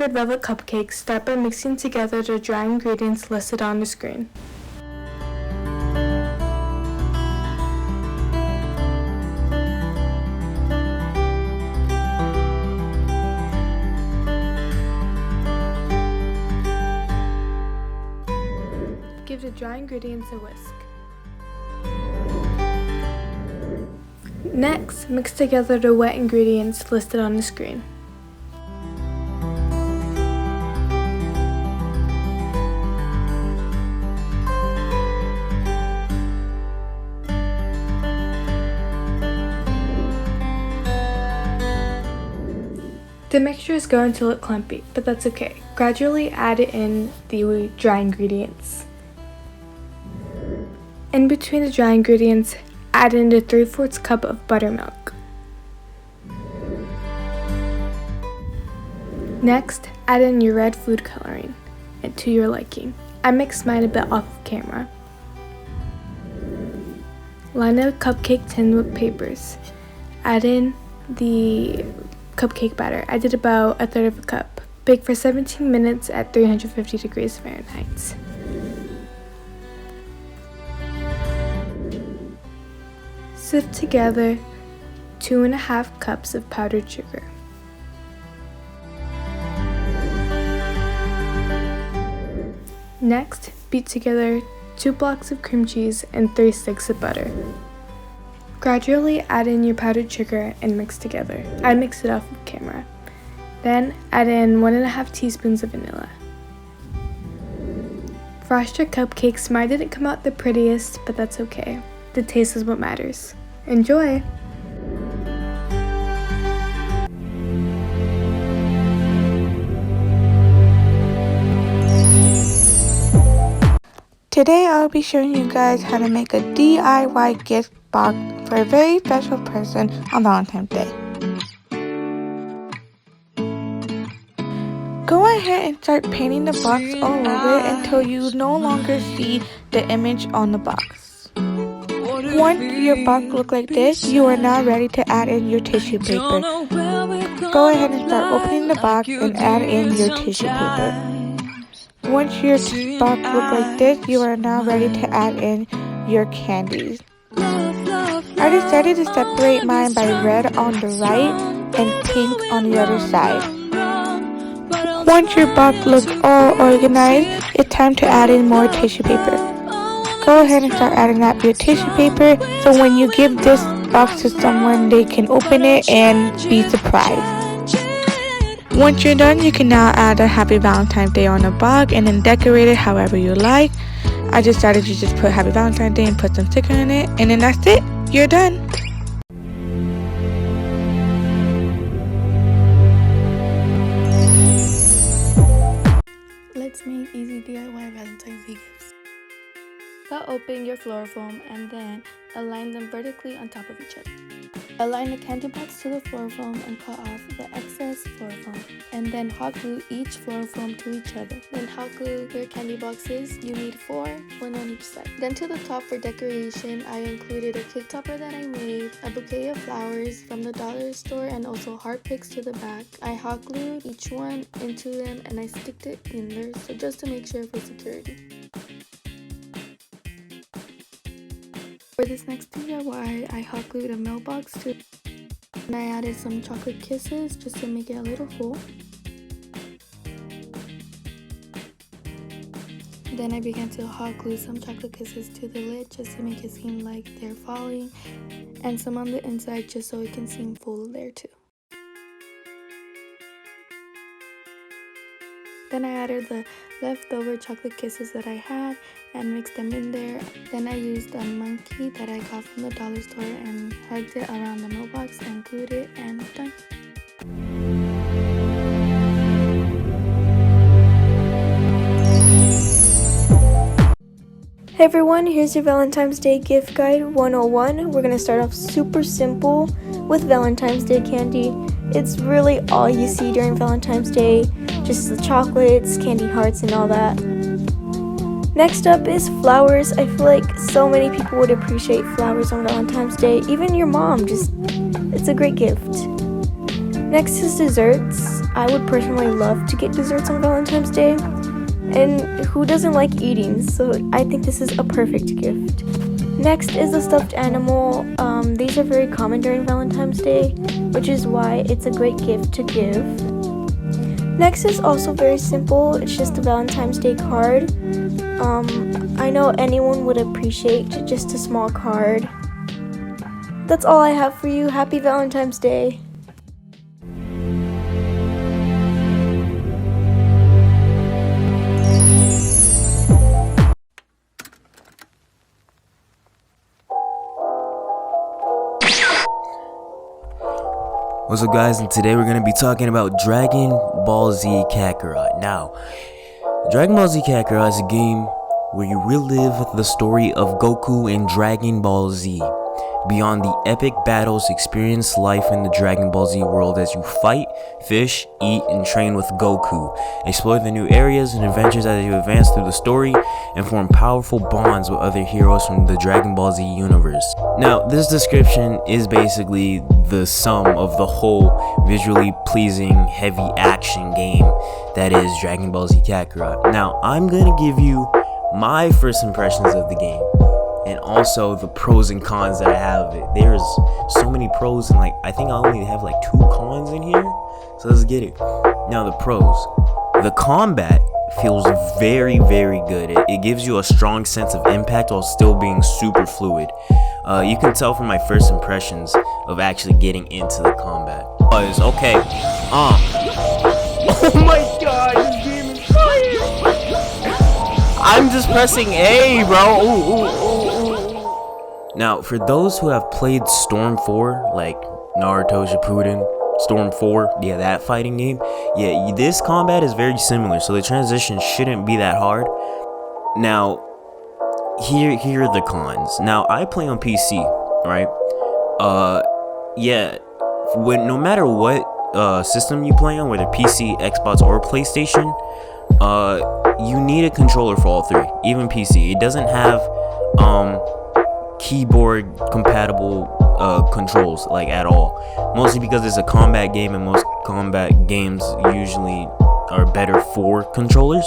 for Velvet Cupcakes, start by mixing together the dry ingredients listed on the screen. Give the dry ingredients a whisk. Next, mix together the wet ingredients listed on the screen. The mixture is going to look clumpy, but that's okay. Gradually add in the dry ingredients. In between the dry ingredients, add in the 3/4 cup of buttermilk. Next, add in your red food coloring and to your liking. I mixed mine a bit off camera. Line a cupcake tin with papers. Add in the cupcake batter. I did about 1/3 of a cup. Bake for 17 minutes at 350 degrees Fahrenheit. Sift together 2½ cups of powdered sugar. Next, beat together 2 blocks of cream cheese and 3 sticks of butter. Gradually add in your powdered sugar and mix together. I mixed it off of camera. Then add in 1½ teaspoons of vanilla. Frost your cupcakes. Mine didn't come out the prettiest, but that's okay. The taste is what matters. Enjoy! Today I'll be showing you guys how to make a DIY gift box for a very special person on Valentine's Day. Go ahead and start painting the box all over until you no longer see the image on the box. Once your box looks like this, you are now ready to add in your tissue paper. Go ahead and start opening the box and add in your tissue paper. Once your box looks like this, you are now ready to add in your candies. I decided to separate mine by red on the right and pink on the other side. Once your box looks all organized, it's time to add in more tissue paper. Go ahead and start adding up your tissue paper so when you give this box to someone, they can open it and be surprised. Once you're done, you can now add a Happy Valentine's Day on the box and then decorate it however you like. I decided to just put Happy Valentine's Day and put some sticker in it, and then that's it. You're done. Let's make easy DIY Valentine's Day gifts. Cut open your floral foam and then align them vertically on top of each other. Align the candy box to the floral foam and cut off the excess floral foam. And then hot glue each floral foam to each other. Then hot glue your candy boxes. You need 4, 1 on each side. Then to the top for decoration, I included a cake topper that I made, a bouquet of flowers from the dollar store, and also heart picks to the back. I hot glued each one into them and I sticked it in there, so just to make sure for security. For this next DIY, I hot glued a mailbox to it, and I added some chocolate kisses just to make it a little full. Then I began to hot glue some chocolate kisses to the lid just to make it seem like they're falling, and some on the inside just so it can seem full there too. Then I added the leftover chocolate kisses that I had and mixed them in there. Then I used a monkey that I got from the dollar store and hugged it around the mailbox and glued it, and done. Hey everyone, here's your Valentine's Day gift guide 101. We're gonna start off super simple with Valentine's Day candy. It's really all you see during Valentine's Day, just the chocolates, candy hearts, and all that. Next up is flowers. I feel like so many people would appreciate flowers on Valentine's Day. Even your mom, it's a great gift. Next is desserts. I would personally love to get desserts on Valentine's Day. And who doesn't like eating? So I think this is a perfect gift. Next is a stuffed animal. These are very common during Valentine's Day, which is why it's a great gift to give. Next is also very simple. It's just a Valentine's Day card. I know anyone would appreciate just a small card. That's all I have for you. Happy Valentine's Day. What's up, guys, and today we're going to be talking about Dragon Ball Z Kakarot. Now, Dragon Ball Z Kakarot is a game where you relive the story of Goku and Dragon Ball Z. Beyond the epic battles, experience life in the Dragon Ball Z world as you fight, fish, eat, and train with Goku. Explore the new areas and adventures as you advance through the story and form powerful bonds with other heroes from the Dragon Ball Z universe. Now, this description is basically the sum of the whole visually pleasing, heavy action game that is Dragon Ball Z Kakarot. Now, I'm going to give you my first impressions of the game, and also the pros and cons that I have of it. There's so many pros, and I think I only have 2 cons in here. So let's get it. Now, the pros. The combat feels very, very good. It gives you a strong sense of impact while still being super fluid. You can tell from my first impressions of actually getting into the combat. Okay. Oh my god, this game is fire! I'm just pressing A, bro. Ooh. Now, for those who have played Storm 4, like Naruto Shippuden, Storm 4, yeah, that fighting game, yeah, this combat is very similar, so the transition shouldn't be that hard. Now, here are the cons. Now, I play on PC, right? Yeah, no matter what system you play on, whether PC, Xbox, or PlayStation, you need a controller for all 3, even PC. It doesn't have keyboard compatible controls at all, mostly because it's a combat game, and most combat games usually are better for controllers,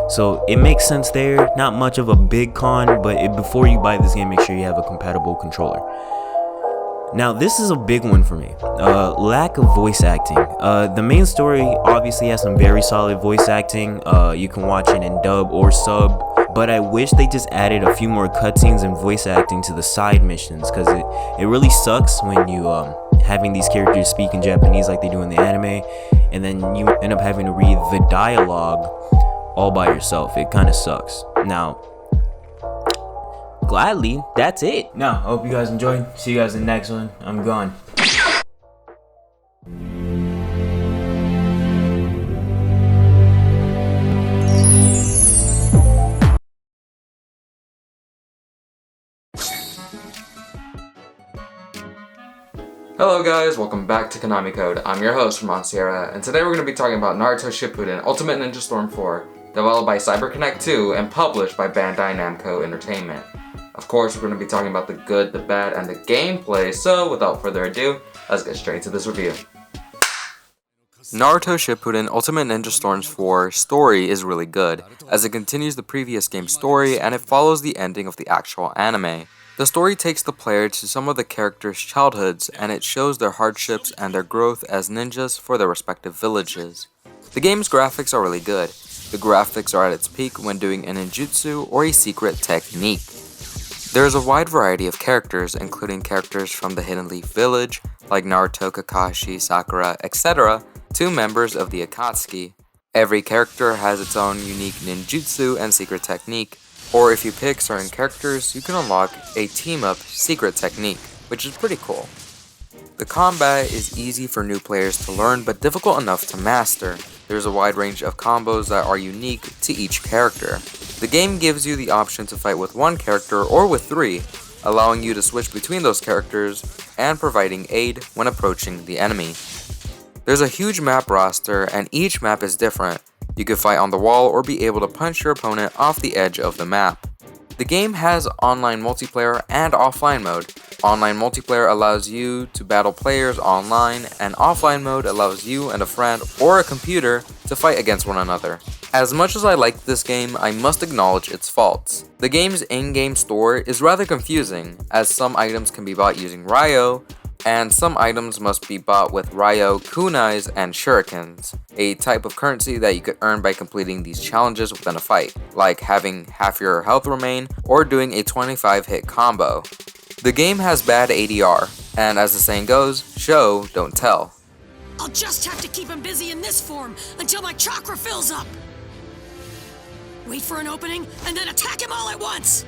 so it makes sense there. Not much of a big con, but before you buy this game, make sure you have a compatible controller. Now, this is a big one for me. Lack of voice acting. The main story obviously has some very solid voice acting. You can watch it in dub or sub, but I wish they just added a few more cutscenes and voice acting to the side missions, because it really sucks when you having these characters speak in Japanese like they do in the anime, and then you end up having to read the dialogue all by yourself. It kind of sucks. Now, gladly, that's it. Now, I hope you guys enjoyed. See you guys in the next one. I'm gone. Hello guys, welcome back to Konami Code. I'm your host, Ramon Sierra, and today we're going to be talking about Naruto Shippuden Ultimate Ninja Storm 4, developed by CyberConnect 2 and published by Bandai Namco Entertainment. Of course, we're going to be talking about the good, the bad, and the gameplay, so without further ado, let's get straight to this review. Naruto Shippuden Ultimate Ninja Storm 4 story is really good, as it continues the previous game's story and it follows the ending of the actual anime. The story takes the player to some of the characters' childhoods, and it shows their hardships and their growth as ninjas for their respective villages. The game's graphics are really good. The graphics are at its peak when doing a ninjutsu or a secret technique. There is a wide variety of characters, including characters from the Hidden Leaf Village, like Naruto, Kakashi, Sakura, etc., to members of the Akatsuki. Every character has its own unique ninjutsu and secret technique, or if you pick certain characters, you can unlock a team-up secret technique, which is pretty cool. The combat is easy for new players to learn, but difficult enough to master. There's a wide range of combos that are unique to each character. The game gives you the option to fight with one character or with 3, allowing you to switch between those characters and providing aid when approaching the enemy. There's a huge map roster, and each map is different. You could fight on the wall or be able to punch your opponent off the edge of the map. The game has online multiplayer and offline mode. Online multiplayer allows you to battle players online, and offline mode allows you and a friend or a computer to fight against one another. As much as I like this game, I must acknowledge its faults. The game's in-game store is rather confusing, as some items can be bought using Ryo, and some items must be bought with Ryo, kunais, and shurikens, a type of currency that you could earn by completing these challenges within a fight, like having half your health remain or doing a 25-hit combo. The game has bad ADR, and as the saying goes, show, don't tell. I'll just have to keep him busy in this form until my chakra fills up. Wait for an opening and then attack him all at once!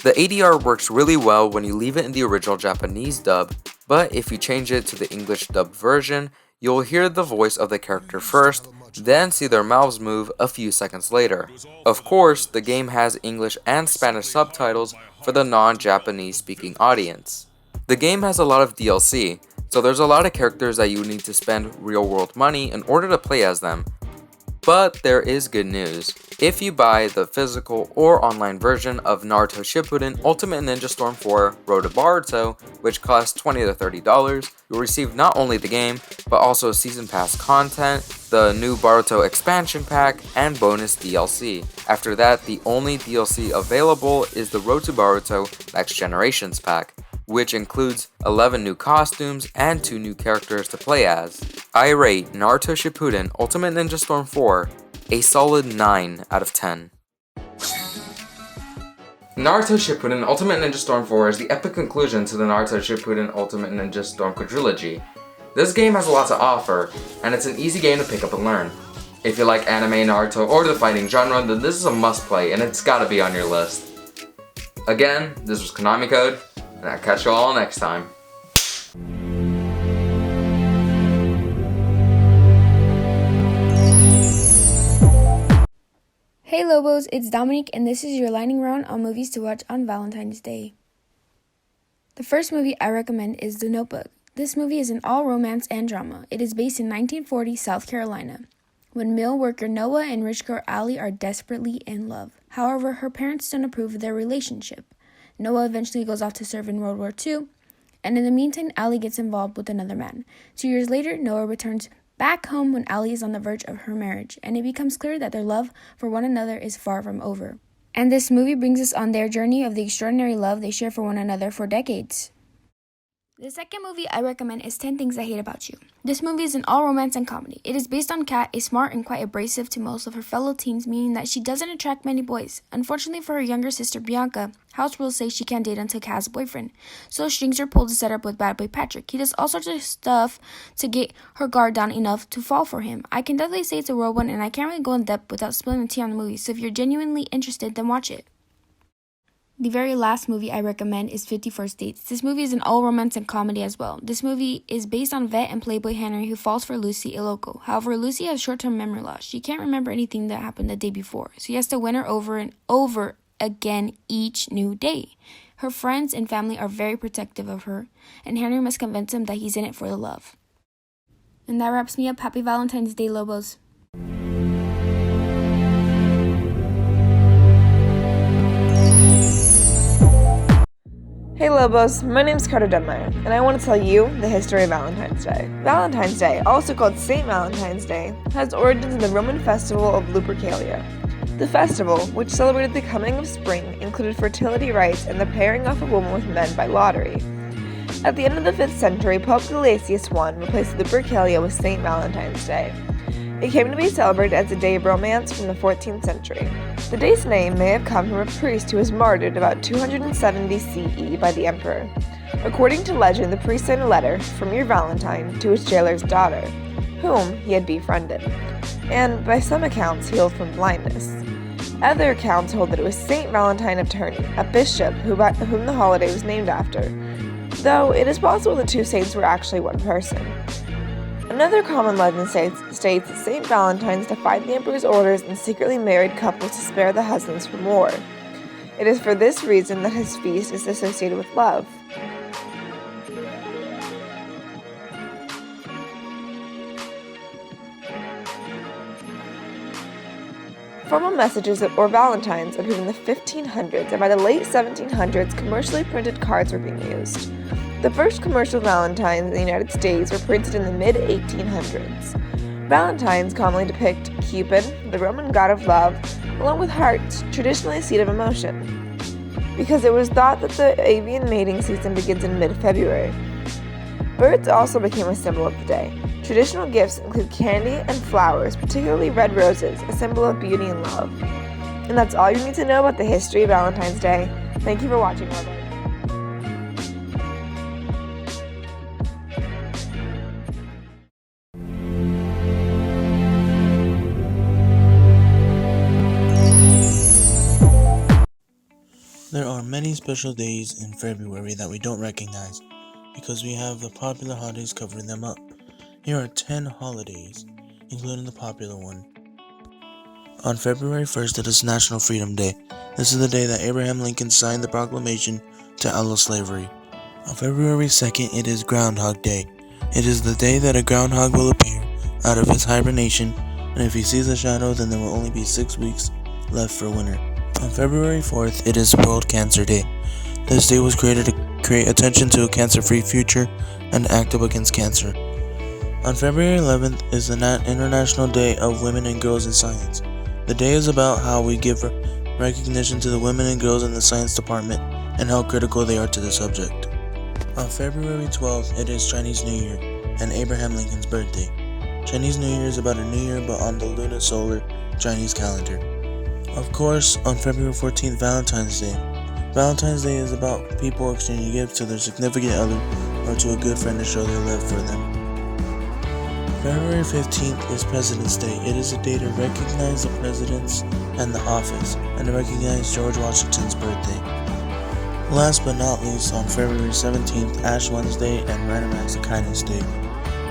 The ADR works really well when you leave it in the original Japanese dub, but if you change it to the English dub version, you'll hear the voice of the character first, then see their mouths move a few seconds later. Of course, the game has English and Spanish subtitles for the non-Japanese speaking audience. The game has a lot of DLC, so there's a lot of characters that you need to spend real-world money in order to play as them. But there is good news. If you buy the physical or online version of Naruto Shippuden Ultimate Ninja Storm 4 Road to Boruto, which costs $20 to $30, you'll receive not only the game, but also season pass content, the new Boruto expansion pack, and bonus DLC. After that, the only DLC available is the Road to Boruto Next Generations pack, which includes 11 new costumes and 2 new characters to play as. I rate Naruto Shippuden Ultimate Ninja Storm 4 a solid 9 out of 10. Naruto Shippuden Ultimate Ninja Storm 4 is the epic conclusion to the Naruto Shippuden Ultimate Ninja Storm quadrilogy. This game has a lot to offer, and it's an easy game to pick up and learn. If you like anime, Naruto, or the fighting genre, then this is a must-play, and it's gotta be on your list. Again, this was Konami Code, and I'll catch you all next time. Hey Lobos, it's Dominique, and this is your lightning round on movies to watch on Valentine's Day. The first movie I recommend is The Notebook. This movie is an all romance and drama. It is based in 1940 South Carolina, when mill worker Noah and rich girl Allie are desperately in love. However, her parents don't approve of their relationship. Noah eventually goes off to serve in World War II, and in the meantime, Allie gets involved with another man. 2 years later, Noah returns back home when Allie is on the verge of her marriage, and it becomes clear that their love for one another is far from over. And this movie brings us on their journey of the extraordinary love they share for one another for decades. The second movie I recommend is 10 Things I Hate About You. This movie is an all romance and comedy. It is based on Kat, a smart and quite abrasive to most of her fellow teens, meaning that she doesn't attract many boys. Unfortunately for her younger sister Bianca, house rules say she can't date until Kat has a boyfriend, so strings are pulled to set up with bad boy Patrick. He does all sorts of stuff to get her guard down enough to fall for him. I can definitely say it's a whirlwind, and I can't really go in depth without spilling the tea on the movie, so if you're genuinely interested, then watch it. The very last movie I recommend is 50 First Dates. This movie is an all romance and comedy as well. This movie is based on vet and playboy Henry who falls for Lucy, a local. However, Lucy has short-term memory loss. She can't remember anything that happened the day before, so he has to win her over and over again each new day. Her friends and family are very protective of her, and Henry must convince him that he's in it for the love. And that wraps me up. Happy Valentine's Day, Lobos. Hey Lobos, my name's Carter Dunmeyer, and I want to tell you the history of Valentine's Day. Valentine's Day, also called St. Valentine's Day, has origins in the Roman festival of Lupercalia. The festival, which celebrated the coming of spring, included fertility rites and the pairing off of women with men by lottery. At the end of the 5th century, Pope Gelasius I replaced Lupercalia with St. Valentine's Day. It came to be celebrated as a day of romance from the 14th century. The day's name may have come from a priest who was martyred about 270 CE by the emperor. According to legend, the priest sent a letter from your Valentine to his jailer's daughter, whom he had befriended, and by some accounts healed from blindness. Other accounts hold that it was Saint Valentine of Terni, a bishop whom the holiday was named after, though it is possible the two saints were actually one person. Another common legend states that St. Valentine's defied the emperor's orders and secretly married couples to spare the husbands from war. It is for this reason that his feast is associated with love. Formal messages, or Valentines, appeared in the 1500s, and by the late 1700s, commercially printed cards were being used. The first commercial Valentines in the United States were printed in the mid-1800s. Valentines commonly depict Cupid, the Roman god of love, along with hearts, traditionally a seed of emotion, because it was thought that the avian mating season begins in mid-February. Birds also became a symbol of the day. Traditional gifts include candy and flowers, particularly red roses, a symbol of beauty and love. And that's all you need to know about the history of Valentine's Day. Thank you for watching, lovers. There are many special days in February that we don't recognize because we have the popular holidays covering them up. Here are 10 holidays, including the popular one. On February 1st, it is National Freedom Day. This is the day that Abraham Lincoln signed the proclamation to outlaw slavery. On February 2nd, it is Groundhog Day. It is the day that a groundhog will appear out of his hibernation, and if he sees a shadow, then there will only be 6 weeks left for winter. On February 4th, it is World Cancer Day. This day was created to create attention to a cancer-free future and act up against cancer. On February 11th is the International Day of Women and Girls in Science. The day is about how we give recognition to the women and girls in the science department and how critical they are to the subject. On February 12th, it is Chinese New Year and Abraham Lincoln's birthday. Chinese New Year is about a new year but on the lunisolar Chinese calendar. Of course, on February 14th, Valentine's Day. Valentine's Day is about people exchanging gifts to their significant other or to a good friend to show their love for them. February 15th is President's Day. It is a day to recognize the presidents and the office, and to recognize George Washington's birthday. Last but not least, on February 17th, Ash Wednesday and Random Acts of Kindness Day.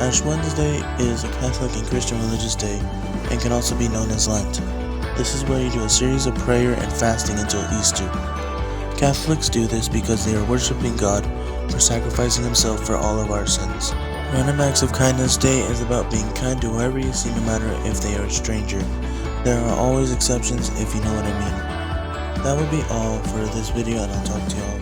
Ash Wednesday is a Catholic and Christian religious day, and can also be known as Lent. This is where you do a series of prayer and fasting until Easter. Catholics do this because they are worshiping God for sacrificing himself for all of our sins. Random Acts of Kindness Day is about being kind to whoever you see, no matter if they are a stranger. There are always exceptions, if you know what I mean. That would be all for this video, and I'll talk to y'all